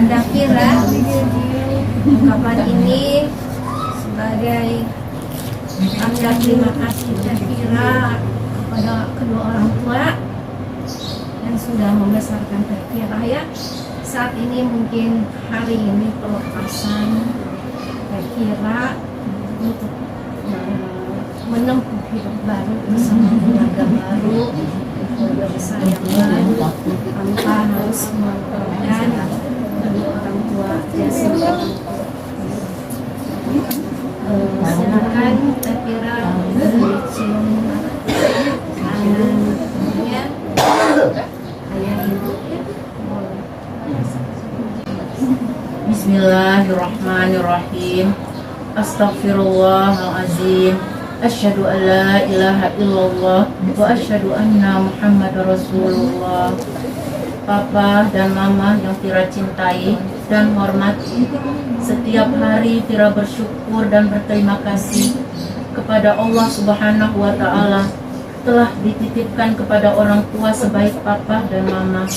Anda Fira. Ungkapan ini sebagai tanda terima kasih Fira kepada kedua orang tua yang sudah membesarkan Fira ya. Saat ini mungkin hari ini pelepasan Fira untuk menempuh hidup baru bersama keluarga baru, keluarga besar yang baru, tanpa harus mengorbankan kedua orang tua Jessica. Silakan Fira cium tangannya ayah ibu. Bismillahirrahmanirrahim. Astaghfirullahalazim. Asyhadu an la ilaha illallah wa asyhadu anna Muhammadar Rasulullah. Papa dan Mama yang Fira cintai dan hormati, setiap hari Fira bersyukur dan berterima kasih kepada Allah Subhanahu wa Ta'ala telah dititipkan kepada orang tua sebaik Papa dan Mama.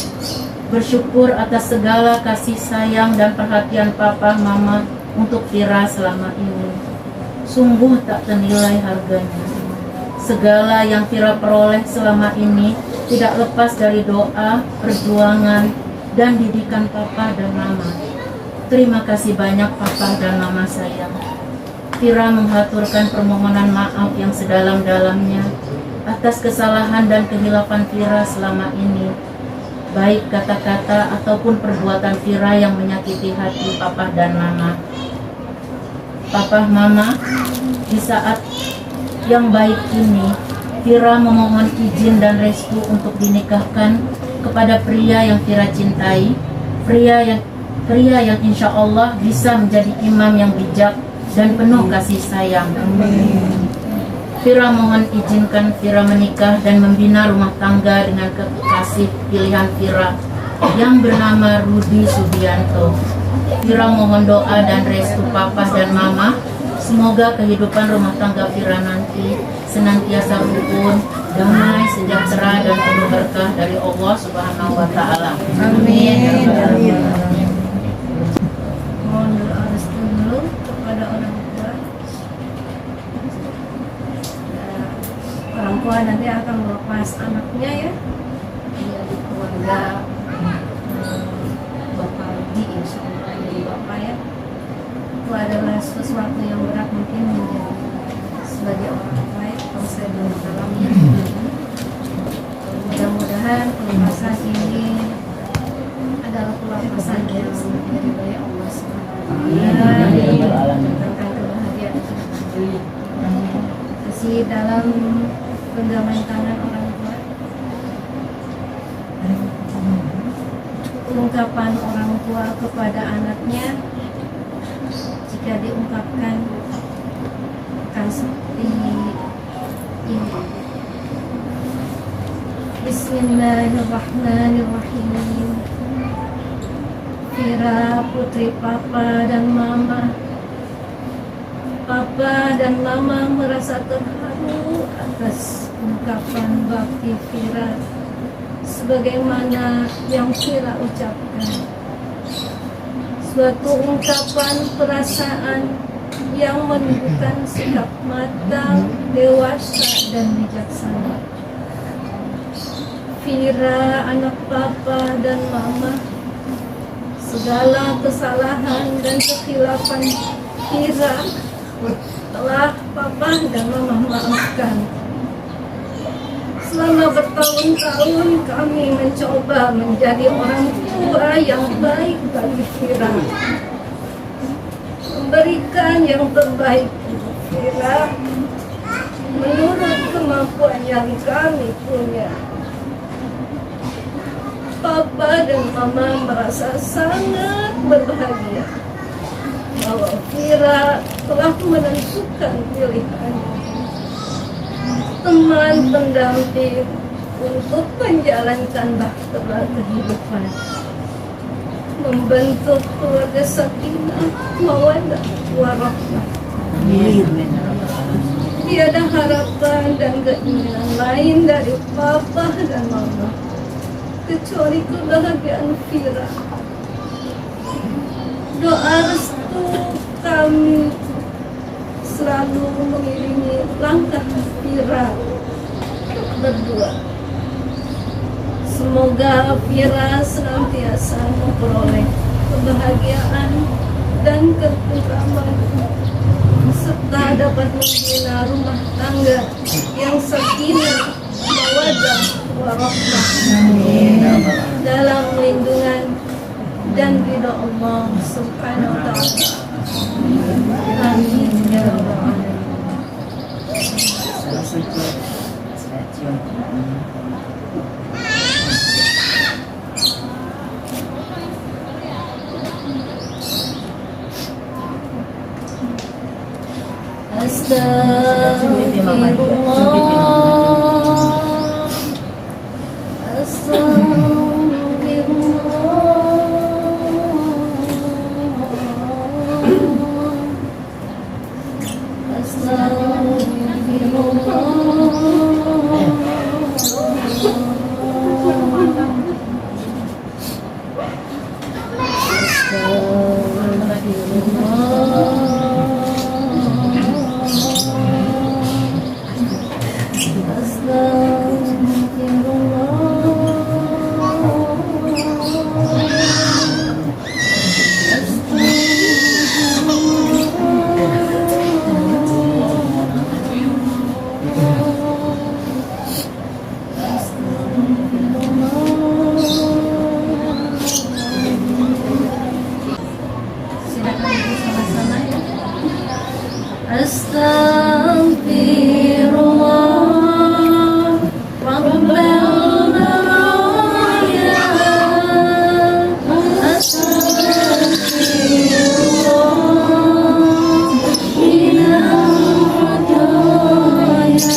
Bersyukur atas segala kasih sayang dan perhatian Papa Mama untuk Fira selama ini. Sungguh tak ternilai harganya. Segala yang Fira peroleh selama ini tidak lepas dari doa, perjuangan, dan didikan Papa dan Mama. Terima kasih banyak Papa dan Mama sayang. Fira menghaturkan permohonan maaf yang sedalam-dalamnya atas kesalahan dan kehilafan Fira selama ini, baik kata-kata ataupun perbuatan Fira yang menyakiti hati Papa dan Mama. Papa, Mama, di saat yang baik ini, Fira memohon izin dan restu untuk dinikahkan kepada pria yang Fira cintai, pria yang insya Allah bisa menjadi imam yang bijak dan penuh kasih sayang. Fira mohon izinkan Fira menikah dan membina rumah tangga dengan kekasih pilihan Fira yang bernama Rudi Subianto. Fira mohon doa dan restu Papa dan Mama, semoga kehidupan rumah tangga Fira nanti senantiasa rukun, damai, sejahtera, dan penuh berkah dari Allah Subhanahu wa Ta'ala. Amin. Mohon doa restu dulu kepada orang tua. Orang tua nanti akan melepas anaknya ya, menjadi keluarga Bapak Rudi, insya Allah jadi Bapak ya. Itu adalah sesuatu yang berat mungkin menjadi sebagai orang tua ya, kalau saya belum mengalaminya. Mudah-mudahan pelepasan ini adalah pelepasan yang dari banyak Allah SWT tentang kebahagiaan kasih dalam genggaman tangan orang tua. Ungkapan orang tua kepada anaknya jika diungkapkan akan seperti ini. Bismillahirrahmanirrahim. Fira, putri Papa dan Mama. Papa dan Mama merasa terharu atas ungkapan bakti Fira sebagaimana yang Fira ucapkan. Suatu ungkapan perasaan yang menunjukkan sikap matang, dewasa, dan bijaksana. Fira, anak Papa dan Mama, segala kesalahan dan kekhilafan Fira telah Papa dan Mama maafkan. Selama bertahun-tahun kami mencoba menjadi orang tua yang baik bagi Fira, memberikan yang terbaik untuk Fira menurut kemampuan yang kami punya. Papa dan Mama merasa sangat berbahagia bahwa Fira telah menentukan pilihannya, teman pendamping untuk menjalankan bahtera kehidupan, membentuk keluarga sakinah, mawaddah, warahmah. Tiada harapan dan keinginan lain dari Papa dan Mama kecuali kebahagiaan Fira. Doa restu kami selalu mengiringi langkah Vira berdua. Semoga Vira senantiasa memperoleh kebahagiaan dan ketentraman serta dapat membina rumah tangga yang sakinah, mawaddah, warahmah dalam lindungan dan ridha Allah Subhanahu wa taala. Amin ya rabbal alamin. Salah satu cium. Silakan bersama-sama ya. Astaghfirullah Rabbal baraya. Astaghfirullah minal khataya.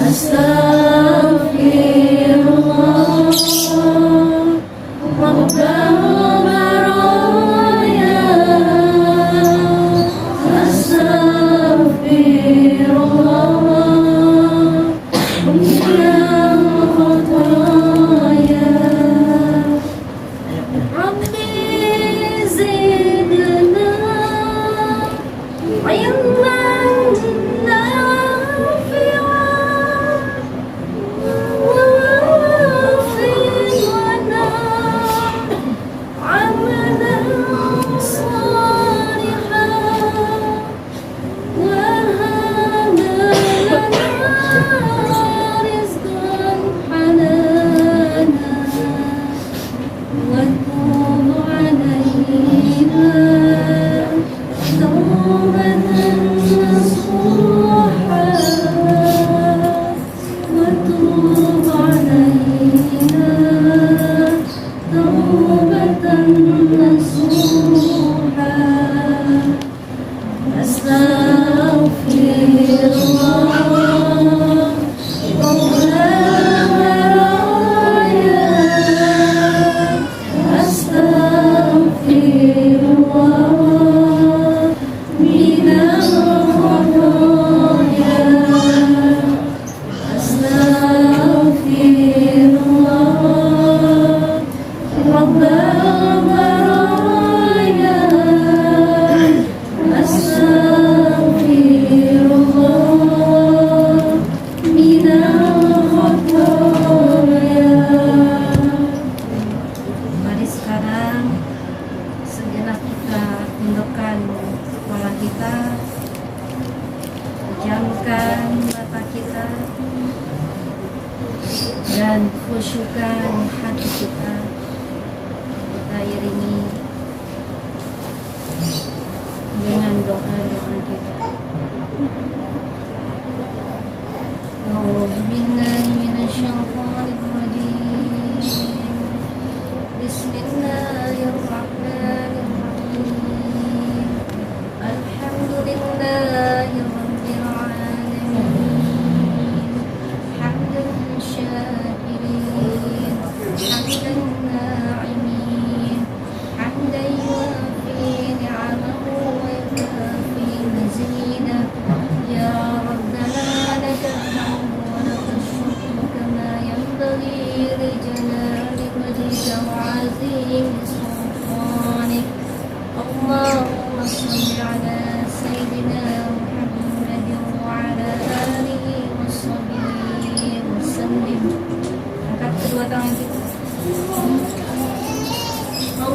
Astaghfirullah Rabbal dan khusyukan hati kita. Kita iringi dengan doa-doa kita. A'udzu billahi minasyaitonir rajim. Bismillahirrahmanirrahim. Alhamdulillahi rabbil alamin. Hamdan syakirin, hamdan na'imin,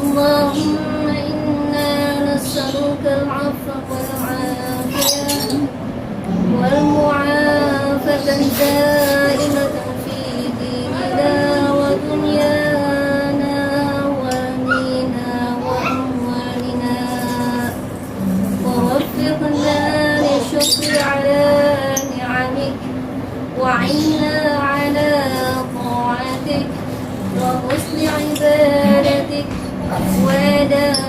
اللهم إنا نسألك العفو والعافية والمعافاة الدائمة في ديننا ودنيانا وأهلنا وأموالنا ووفقنا للشكر على نعمك وعنا على طاعتك وحسن عبادتك وأداء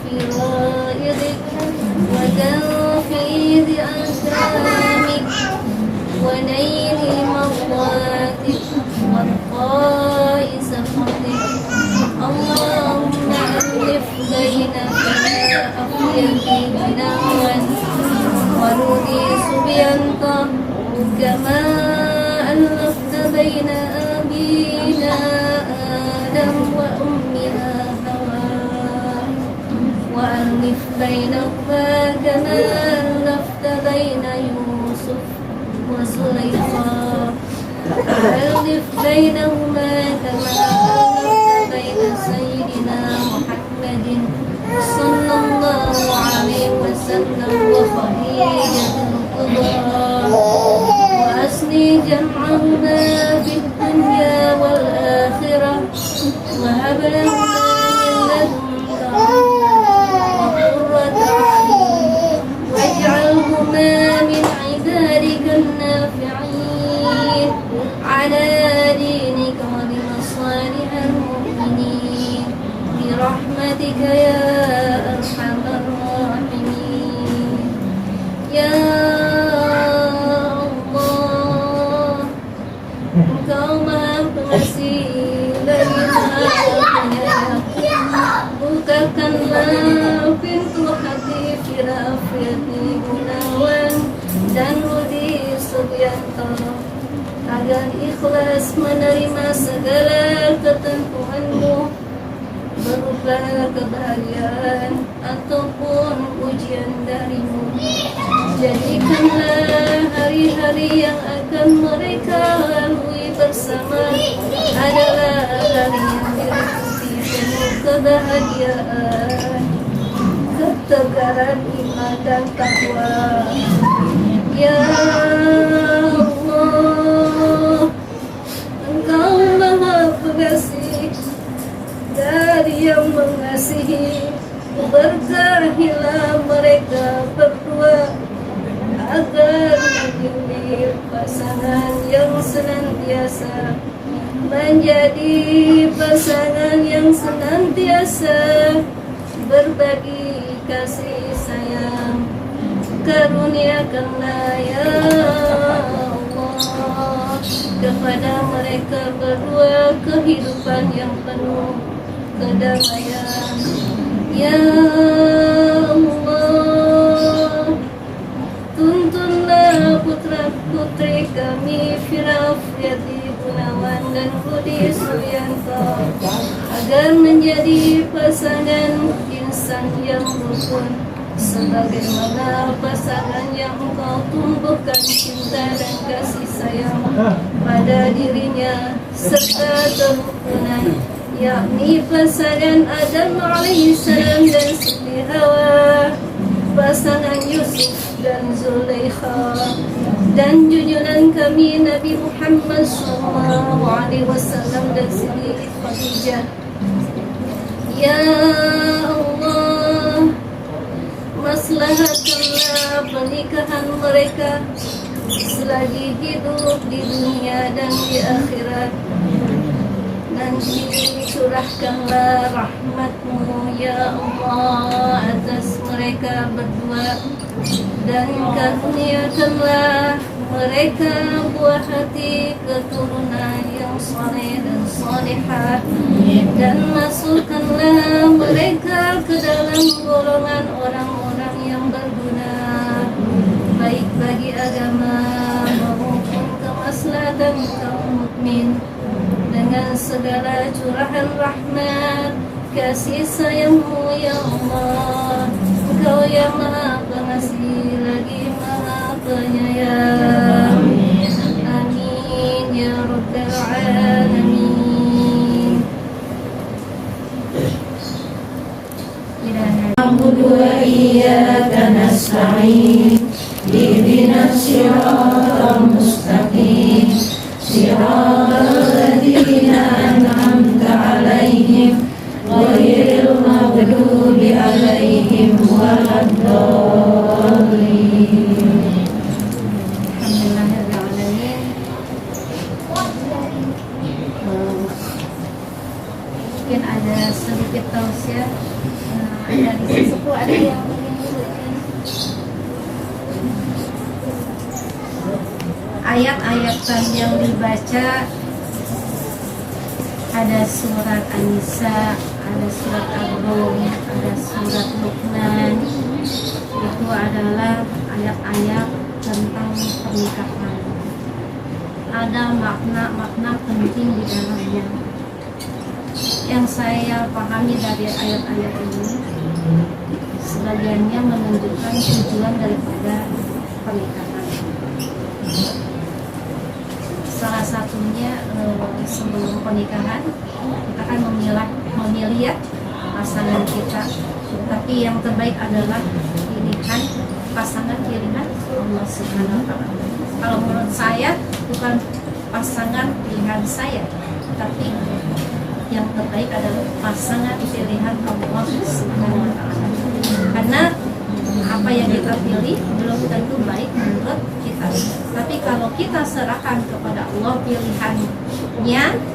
فرائضك وتنفيذ أحكامك ونيل مرضاتك وإرضاء سخطك. اللهم ألف بين أخيتنا ونودي سبيانك كما ألفت بين أبينا آدم وأمنا حواء وألف بينهما كما ألفت بين يوسف وزليخا وألف بينهما كما ألفت بين سيدنا محمد صلى الله عليه وسلم وخديجة الكبرى وأسني جمعهما في الدنيا والآخرة وهب لهما من لدنك وقرة أعين واجعلهما من عبادك النافعين على دينك وبمصالح المؤمنين برحمتك يا أرحم الراحمين. يا Allah, Engkau Maha Pengasih lagi Maha Penyayang. Bukakanlah pintu hati Firafiyati Gunawan dan Rudi Subianto agar ikhlas menerima segala ketentuanmu berupa kebahagiaan ataupun ujian darimu. Jadikanlah hari-hari yang akan mereka lalui bersama adalah hari yang diliputi penuh kebahagiaan, ketegaran iman dan takwa. Ya Allah, Engkau Maha Pengasih dari yang mengasihi. Berkahilah mereka berdua agar menjadi pasangan yang senantiasa menjadi pasangan yang senantiasa berbagi kasih sayang. Karuniakanlah ya Allah kepada mereka berdua kehidupan yang penuh kedamaian. Ya Allah, tuntunlah putra-putri kami Firafiyati Gunawan dan Budi Suyanto agar menjadi pasangan insan yang rukun sebagaimana pasangan yang Engkau tumbuhkan cinta dan kasih sayang pada dirinya serta kerukunan, yakni pasangan Adam alaihissalam dan Siti Hawa, pasangan Yusuf dan Zulaikha, dan junjungan kami Nabi Muhammad SAW dan Siti Khadijah. Ya Allah, maslahatkanlah pernikahan mereka selagi hidup di dunia dan di akhirat. Nanti curahkanlah rahmat-Mu ya Allah atas mereka berdua, dan karuniakanlah mereka buah hati keturunan yang saleh dan salihah, dan masukkanlah mereka ke dalam golongan orang-orang yang berguna baik bagi agama maupun kemaslahatan kaum mukmin dengan segala curahan rahmat kasih sayang-Mu ya Allah. Engkau yang Maha Pengasih lagi Maha Penyayang. Amin ya Rabbal Alamin. نعبد وإياك نستعين اهدنا الصراط المستقيم صراط الذين أنعمت عليهم غير المغضوب عليهم ولا الضالين. Alhamdulillahirrahmanirrahim. Mungkin ada sedikit tausiah dari sesepuh, ada yang ingin mengucapkan ayat-ayat yang dibaca. Ada surat An-Nisa, ada surat Ar-Rum, ada surat Luqman. Itu adalah ayat-ayat tentang pernikahan. Ada makna-makna penting di dalamnya. Yang saya pahami dari ayat-ayat ini, sebagiannya menunjukkan tujuan daripada pernikahan. Salah satunya sebelum pernikahan kita kan memilih ya pasangan kita, tapi yang terbaik adalah pilihan pasangan pilihan Allah Subhanahu wa Ta'ala. Kalau menurut saya bukan pasangan pilihan saya, tapi yang terbaik adalah pasangan pilihan Allah Subhanahu wa Ta'ala. Karena apa yang kita pilih belum tentu baik menurut kita, tapi kalau kita serahkan kepada Allah pilihannya,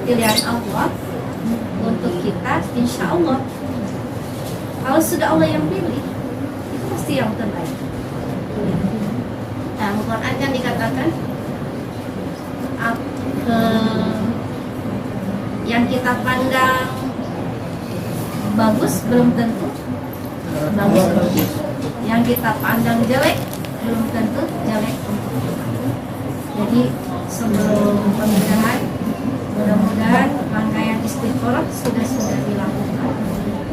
pilihan Allah untuk kita, insya Allah kalau sudah Allah yang pilih itu pasti yang terbaik. Nah, Al-Quran kan dikatakan yang kita pandang bagus belum tentu bagus, yang kita pandang jelek belum tentu jelek untuk kita. Jadi sebelum pernikahan mudah-mudahan rangkaian istiqoroh sudah dilakukan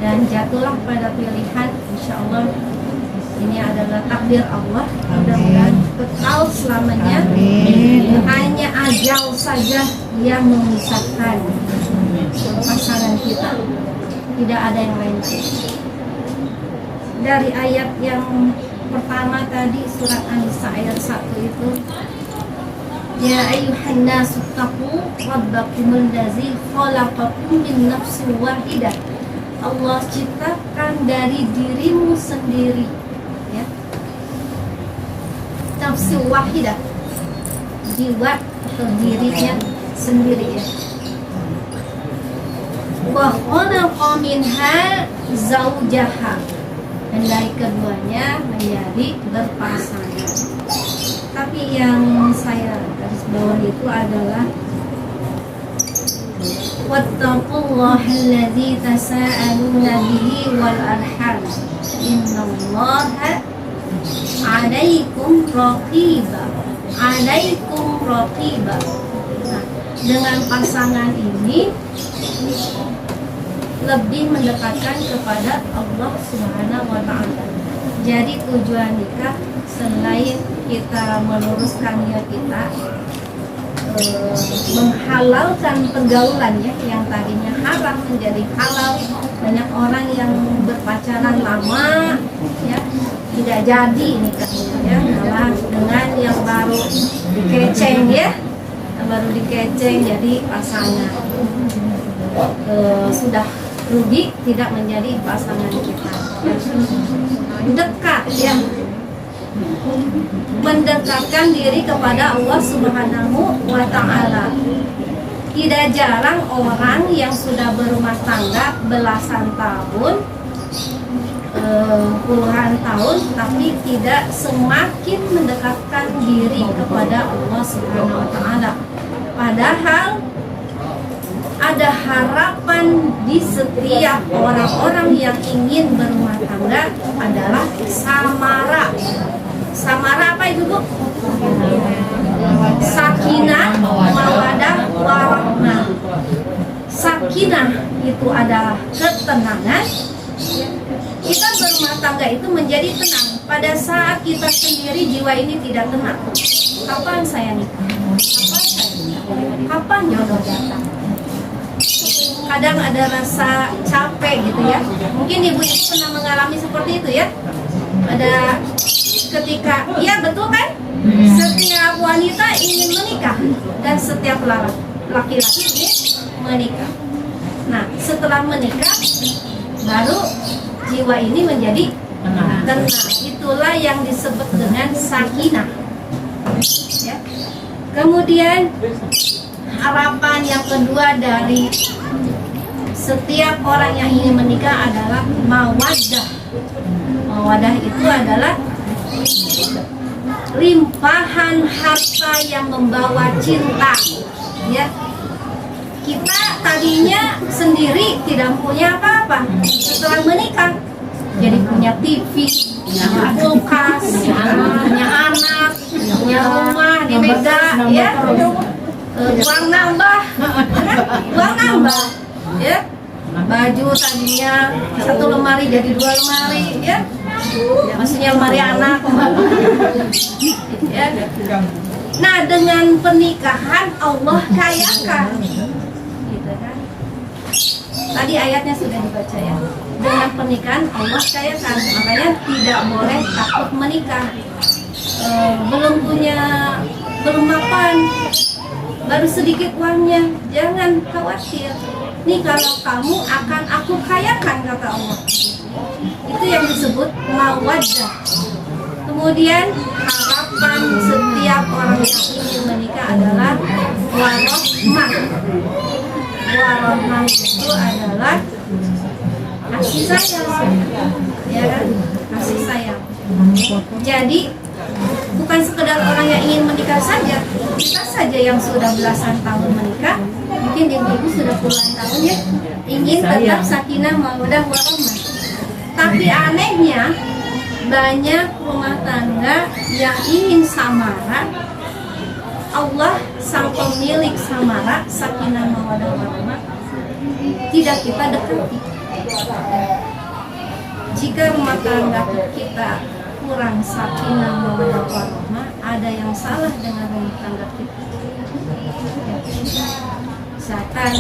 dan jatuhlah pada pilihan, insya Allah ini adalah takdir Allah. Mudah-mudahan kekal selamanya. Hanya ajal saja yang memisahkan pasangan kita, tidak ada yang lain. Dari ayat yang pertama tadi surat An-Nisa ayat 1 itu, ya ayyuhan nasu taqu rabbakumul ladzi khalaqakum min nafsin wahidah. Allah ciptakan dari dirimu sendiri, ya. Nafsi wahidah, jiwa atau dirinya sendiri, ya. Wa khalaqa minha zaujaha, dan dari keduanya menjadi berpasangan. Tapi yang saya garis bawahi itu adalah wattaqullaha alladzi tasaaluna bihi wal arham innallaha 'alaikum raqiba. Nah, dengan pasangan ini lebih mendekatkan kepada Allah Subhanahu wa Ta'ala. Jadi tujuan nikah selain kita meluruskan niat kita, menghalalkan pergaulan ya, yang tadinya haram menjadi halal. Banyak orang yang berpacaran lama ya tidak jadi nikahnya ya, malah dengan yang baru dikeceng ya, yang baru dikeceng jadi pasangan. Sudah rugi tidak menjadi pasangan kita. Dekat ya, mendekatkan diri kepada Allah Subhanahu wa Ta'ala. Tidak jarang orang yang sudah berumah tangga belasan tahun, puluhan tahun, tapi tidak semakin mendekatkan diri kepada Allah Subhanahu wa Ta'ala. Padahal ada harapan di setiap orang-orang yang ingin berumah tangga adalah samara. Samara apa itu, Bu? Sakinah, mawadah, warahmah. Sakinah itu adalah ketenangan. Kita berumah tangga itu menjadi tenang. Pada saat kita sendiri jiwa ini tidak tenang, kapan saya nikah? Kapan saya nikah? Kapan jodoh datang? kadang ada rasa capek gitu ya. Mungkin ibu-ibu pernah mengalami seperti itu ya. Ada ketika, iya betul kan? Setiap wanita ingin menikah dan setiap laki-laki ingin menikah. Nah, setelah menikah baru jiwa ini menjadi tenang. Itulah yang disebut dengan sakinah. Ya. Kemudian harapan yang kedua dari setiap orang yang ingin menikah adalah mawaddah. Mawaddah itu adalah limpahan harta yang membawa cinta. Ya. Kita tadinya sendiri tidak punya apa-apa. Setelah menikah jadi punya TV, punya kulkas, punya anak, punya rumah di Mega, ya. Uang nambah, ya. Baju tadinya satu lemari jadi 2 lemari, ya. Maksudnya lemari anak. Ya. Nah, dengan pernikahan Allah kayakan. Gitu kan. Tadi ayatnya sudah dibaca ya. Dengan pernikahan Allah kayakan. Makanya tidak boleh takut menikah. Belum makan, baru sedikit uangnya, jangan khawatir. Nih kalau kamu akan aku kayakan, kata Allah. Itu yang disebut mawaddah. Kemudian harapan setiap orang yang ingin menikah adalah warahmah. Warahmah itu adalah kasih sayang, ya kan? Kasih sayang. Jadi bukan sekedar orang yang ingin menikah saja, kita saja yang sudah belasan tahun menikah, mungkin ibu-ibu sudah puluhan tahun ya, ingin tetap sakinah mawaddah warahmah. Tapi anehnya banyak rumah tangga yang ingin samara. Allah sang pemilik samara, sakinah mawaddah warahmah, tidak kita dekati. Jika rumah tangga kita kurang sakinah mawaddah warahmah, ada yang salah dengan rumah tangga kita. Misalkan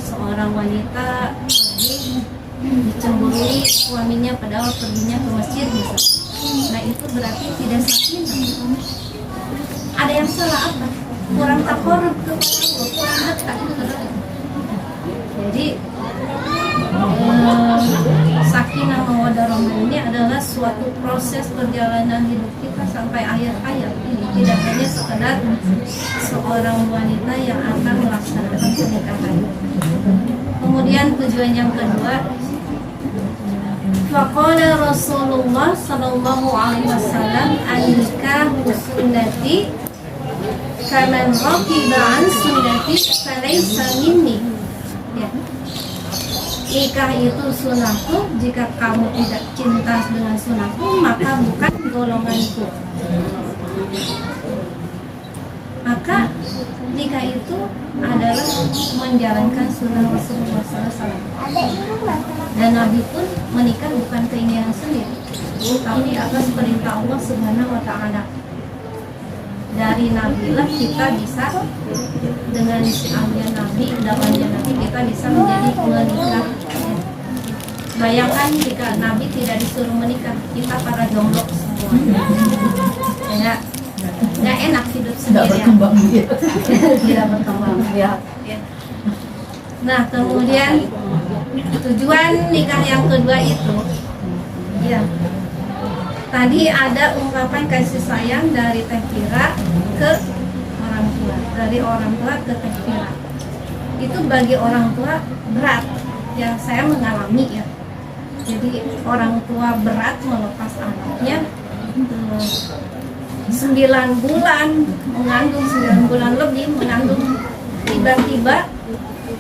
seorang wanita pergi dicemburui suaminya padahal perginya ke masjid misalnya. Nah itu berarti tidak sakinah. Ada yang salah apa? Kurang takarrub kepada Allah, kurang dekat kepada Allah. Jadi sakinah mawaddah warahmah ini adalah suatu proses perjalanan hidup kita sampai akhir hayat ini. Tidak hanya sekedar seorang wanita yang akan melaksanakan pernikahan. Kemudian tujuan yang kedua, faqala Rasulullah sallallahu alaihi wasallam, an-nikahu sunnati faman raqiba an sunnati falaysa minni. Ya. Nikah itu sunahku, jika kamu tidak cinta dengan sunahku, maka bukan golonganku. Maka nikah itu adalah menjalankan sunnah Rasulullah SAW. Dan Nabi pun menikah bukan keinginan sendiri, tapi atas perintah Allah Subhanahu wa Ta'ala. Dari Nabi lah kita bisa, dengan siamnya Nabi, dakwahnya Nabi, kita bisa menjadi menikah. Bayangkan jika Nabi tidak disuruh menikah, kita para jomblo semua. Ya, nggak enak hidup sendirian. Tidak berkembang. Ya. Nah, kemudian tujuan nikah yang kedua itu, ya, tadi ada ungkapan kasih sayang dari Teh Fira ke orang tua, dari orang tua ke Teh Fira. Itu bagi orang tua berat, yang saya mengalami ya. Jadi orang tua berat melepas anaknya 9 bulan mengandung, 9 bulan lebih mengandung, tiba-tiba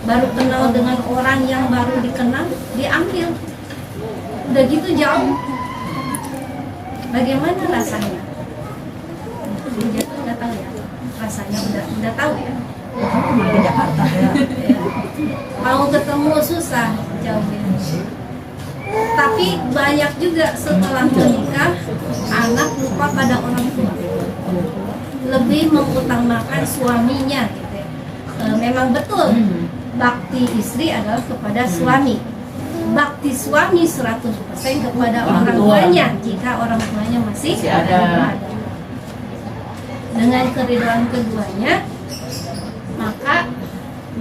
baru kenal dengan orang yang baru dikenal, diambil. Udah gitu jauh. Bagaimana rasanya? Dia tuh udah tahu ya. Rasanya udah tahu ya. Di Jakarta ya. Mau ketemu susah jauhnya. Tapi banyak juga setelah menikah anak lupa pada orang tua, lebih mengutamakan suaminya gitu ya. Memang betul bakti istri adalah kepada suami, bakti suami 100% kepada orang tuanya jika orang tuanya masih ada. Dengan keridhaan keduanya, maka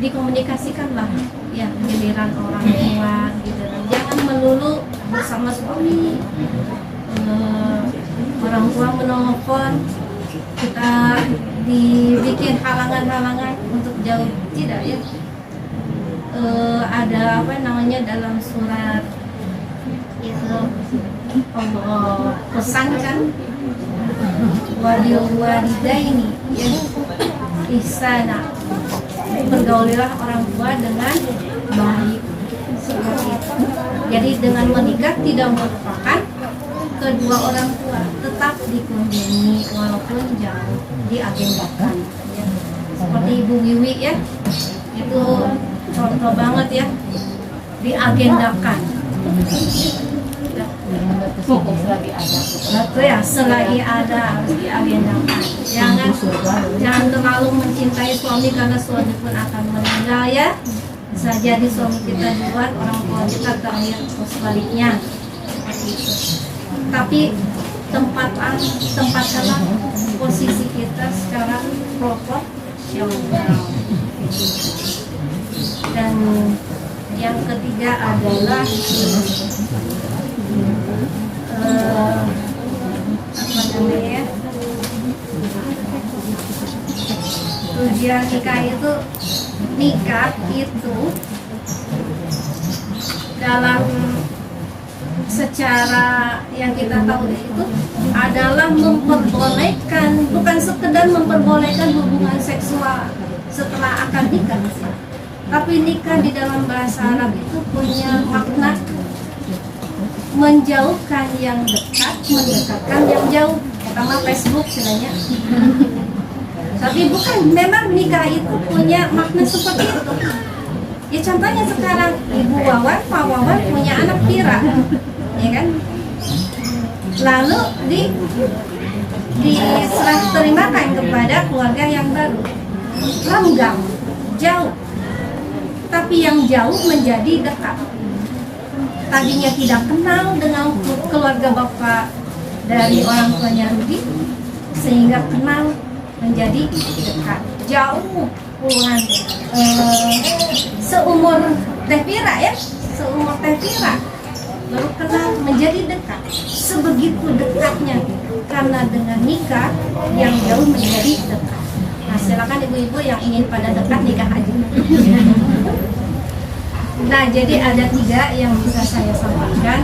dikomunikasikanlah ya giliran orang tua gitu. Jangan melulu bersama suami. Orang tua menelpon, kita dibikin halangan-halangan untuk jauh, tidak ya. Ada apa namanya dalam surat itu Allah pesankan walidaini ya ihsana, bergaulilah orang tua dengan baik seperti itu. Jadi dengan menikah tidak merupakan kedua orang tua, tetap dikunjungi walaupun jauh, diagendakan ya. Seperti Ibu Wiwi ya, itu contoh banget ya, diagendakan. Ya, selagi ada harus diagendakan. Jangan terlalu mencintai suami karena suami pun akan meninggal ya. Bisa jadi suami kita duluan, orang tua kita terakhir, atau sebaliknya seperti itu. Tapi tempatkanlah posisi kita sekarang proporsional. Dan yang ketiga adalah apa namanya, tujuan nikah itu dalam secara yang kita tahu itu adalah memperbolehkan, bukan sekedar memperbolehkan hubungan seksual setelah akad nikah, tapi nikah di dalam bahasa Arab itu punya makna menjauhkan yang dekat, mendekatkan yang jauh. Pertama Facebook sebenarnya. Tapi bukan, memang nikah itu punya makna seperti itu. Ya contohnya sekarang Ibu Wawan, Pak Wawan punya anak Pira, ya kan? Lalu diserah terimakan kepada keluarga yang baru. Langgam, jauh. Tapi yang jauh menjadi dekat. Tadinya tidak kenal dengan keluarga bapak dari orang tuanya Rudi, sehingga kenal menjadi dekat. Jauh puluhan seumur Tevira ya, seumur Tevira baru kenal menjadi dekat. Sebegitu dekatnya karena dengan nikah yang jauh menjadi dekat. Nah, silakan ibu-ibu yang ingin pada dekat nikah aja. Nah, jadi ada 3 yang bisa saya sampaikan.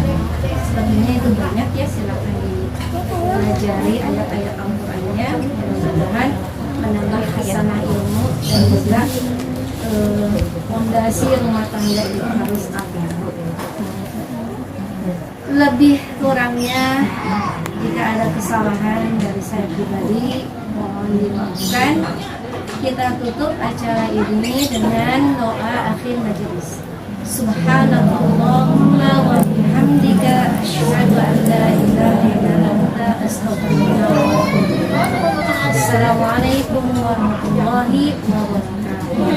Sebenarnya itu banyak ya, silakan dipelajari ayat-ayat Al-Qur'annya. Mudah-mudahan menambah hasanah ilmu dan juga fondasi rumah tangga itu harus ada. Lebih kurangnya jika ada kesalahan dari saya pribadi, mohon dimaafkan. Kita tutup acara ini dengan doa akhir majelis. Subhanallahumma wa bihamdika asyhadu an la ilaha illa anta astaghfiruka wa atubu ilaik. Assalamualaikum warahmatullahi wabarakatuh.